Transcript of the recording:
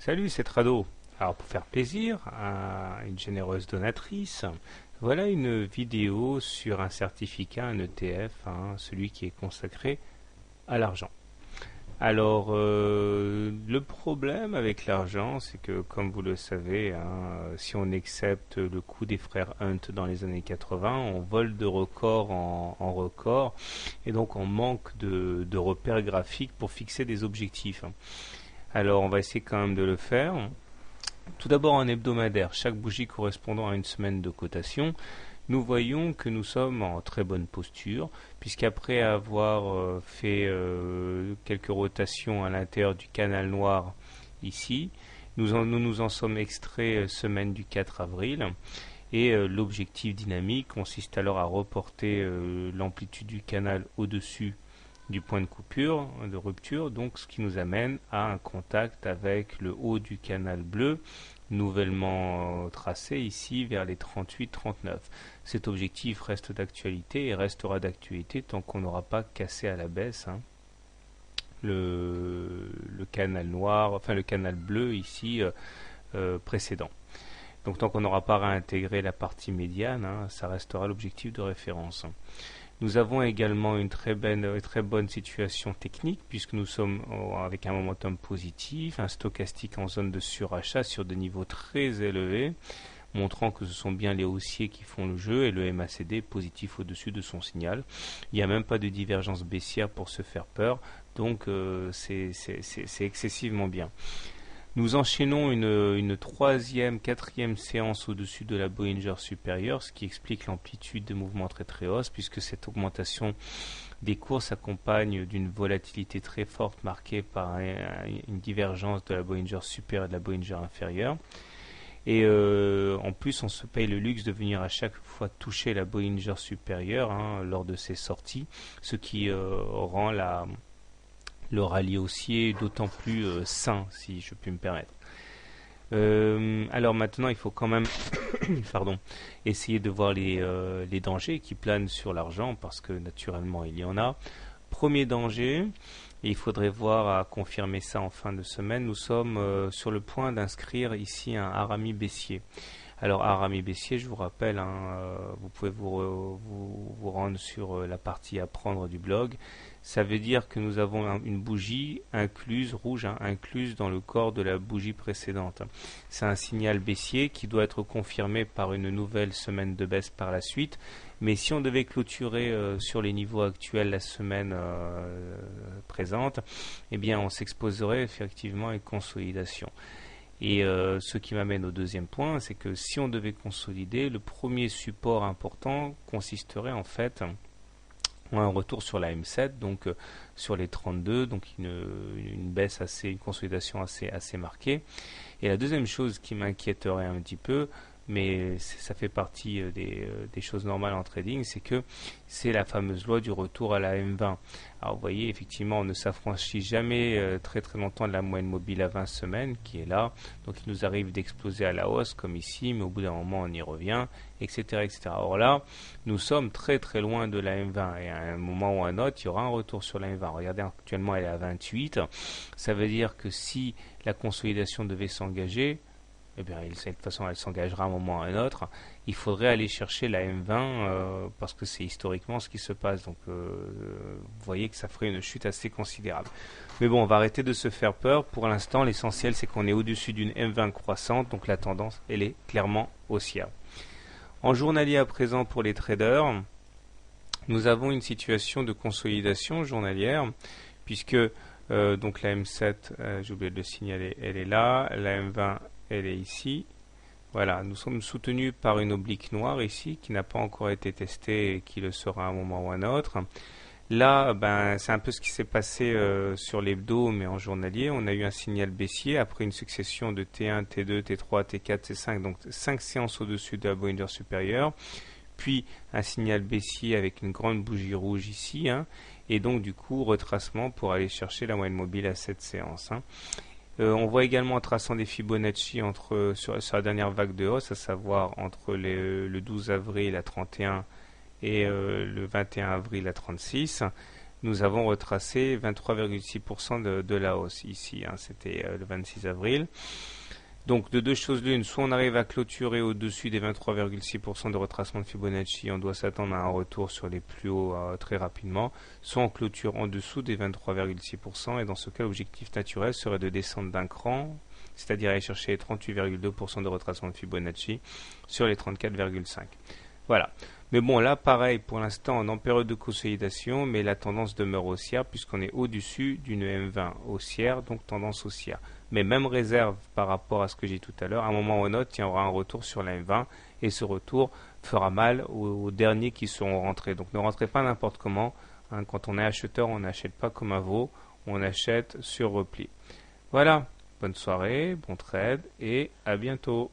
Salut, c'est Trado. Alors pour faire plaisir à une généreuse donatrice, voilà une vidéo sur un certificat, un ETF, celui qui est consacré à l'argent. Alors le problème avec l'argent, c'est que comme vous le savez, si on accepte le coup des frères Hunt dans les années 80, on vole de record en record et donc on manque de repères graphiques pour fixer des objectifs. Alors on va essayer quand même de le faire. Tout d'abord en hebdomadaire, chaque bougie correspondant à une semaine de cotation, nous voyons que nous sommes en très bonne posture, puisqu'après avoir fait quelques rotations à l'intérieur du canal noir ici, nous en sommes extraits semaine du 4 avril, et l'objectif dynamique consiste alors à reporter l'amplitude du canal au-dessus du point de coupure, de rupture, donc ce qui nous amène à un contact avec le haut du canal bleu, nouvellement tracé ici vers les 38-39. Cet objectif reste d'actualité et restera d'actualité tant qu'on n'aura pas cassé à la baisse le canal noir, enfin le canal bleu ici précédent. Donc tant qu'on n'aura pas réintégré la partie médiane, ça restera l'objectif de référence. Nous avons également une très bonne situation technique puisque nous sommes avec un momentum positif, un stochastique en zone de surachat sur des niveaux très élevés, montrant que ce sont bien les haussiers qui font le jeu et le MACD positif au-dessus de son signal. Il n'y a même pas de divergence baissière pour se faire peur, donc c'est excessivement bien. Nous enchaînons une troisième, quatrième séance au-dessus de la Bollinger supérieure, ce qui explique l'amplitude de mouvements très très hausse, puisque cette augmentation des cours s'accompagne d'une volatilité très forte marquée par une divergence de la Bollinger supérieure et de la Bollinger inférieure. Et en plus, on se paye le luxe de venir à chaque fois toucher la Bollinger supérieure lors de ces sorties, ce qui rend le rallye haussier d'autant plus sain, si je puis me permettre. Alors maintenant, il faut quand même essayer de voir les dangers qui planent sur l'argent, parce que naturellement, il y en a. Premier danger, et il faudrait voir à confirmer ça en fin de semaine, nous sommes sur le point d'inscrire ici un harami baissier. Alors harami baissier, je vous rappelle, vous pouvez vous rendre sur la partie à prendre du blog. Ça veut dire que nous avons une bougie incluse, rouge, incluse dans le corps de la bougie précédente. C'est un signal baissier qui doit être confirmé par une nouvelle semaine de baisse par la suite. Mais si on devait clôturer sur les niveaux actuels la semaine présente, eh bien on s'exposerait effectivement à une consolidation. Et ce qui m'amène au deuxième point, c'est que si on devait consolider, le premier support important consisterait en fait un retour sur la M7, donc sur les 32, donc une baisse une consolidation assez marquée. Et la deuxième chose qui m'inquiéterait un petit peu, mais ça fait partie des choses normales en trading, c'est que c'est la fameuse loi du retour à la M20. Alors vous voyez, effectivement, on ne s'affranchit jamais très très longtemps de la moyenne mobile à 20 semaines qui est là, donc il nous arrive d'exploser à la hausse comme ici, mais au bout d'un moment on y revient, etc. etc. Or là, nous sommes très très loin de la M20 et à un moment ou à un autre, il y aura un retour sur la M20. Regardez, actuellement elle est à 28, ça veut dire que si la consolidation devait s'engager, eh bien, de toute façon, elle s'engagera à un moment ou à un autre. Il faudrait aller chercher la M20 parce que c'est historiquement ce qui se passe. Donc, vous voyez que ça ferait une chute assez considérable. Mais bon, on va arrêter de se faire peur. Pour l'instant, l'essentiel, c'est qu'on est au-dessus d'une M20 croissante. Donc, la tendance, elle est clairement haussière. En journalier à présent pour les traders, nous avons une situation de consolidation journalière puisque donc la M7, j'ai oublié de le signaler, elle est là. La M20, elle est ici. Voilà, nous sommes soutenus par une oblique noire ici qui n'a pas encore été testée et qui le sera à un moment ou à un autre. Là, c'est un peu ce qui s'est passé sur l'hebdo, mais en journalier. On a eu un signal baissier après une succession de T1, T2, T3, T4, T5, donc 5 séances au-dessus de la Bollinger supérieure. Puis un signal baissier avec une grande bougie rouge ici. Et donc du coup, retracement pour aller chercher la moyenne mobile à cette séance. On voit également un traçant des Fibonacci sur la dernière vague de hausse, à savoir entre le 12 avril à 31 et le 21 avril à 36. nous avons retracé 23,6% de la hausse ici, hein, c'était le 26 avril. Donc de deux choses l'une, soit on arrive à clôturer au-dessus des 23,6% de retracement de Fibonacci, on doit s'attendre à un retour sur les plus hauts très rapidement, soit on clôture en dessous des 23,6%, et dans ce cas l'objectif naturel serait de descendre d'un cran, c'est-à-dire aller chercher 38,2% de retracement de Fibonacci sur les 34,5%. Voilà. Mais bon, là, pareil, pour l'instant, on est en période de consolidation, mais la tendance demeure haussière puisqu'on est au-dessus d'une M20 haussière, donc tendance haussière. Mais même réserve par rapport à ce que j'ai dit tout à l'heure, à un moment ou un autre, il y aura un retour sur la M20 et ce retour fera mal aux derniers qui seront rentrés. Donc ne rentrez pas n'importe comment. Hein, quand on est acheteur, on n'achète pas comme un veau, on achète sur repli. Voilà, bonne soirée, bon trade et à bientôt.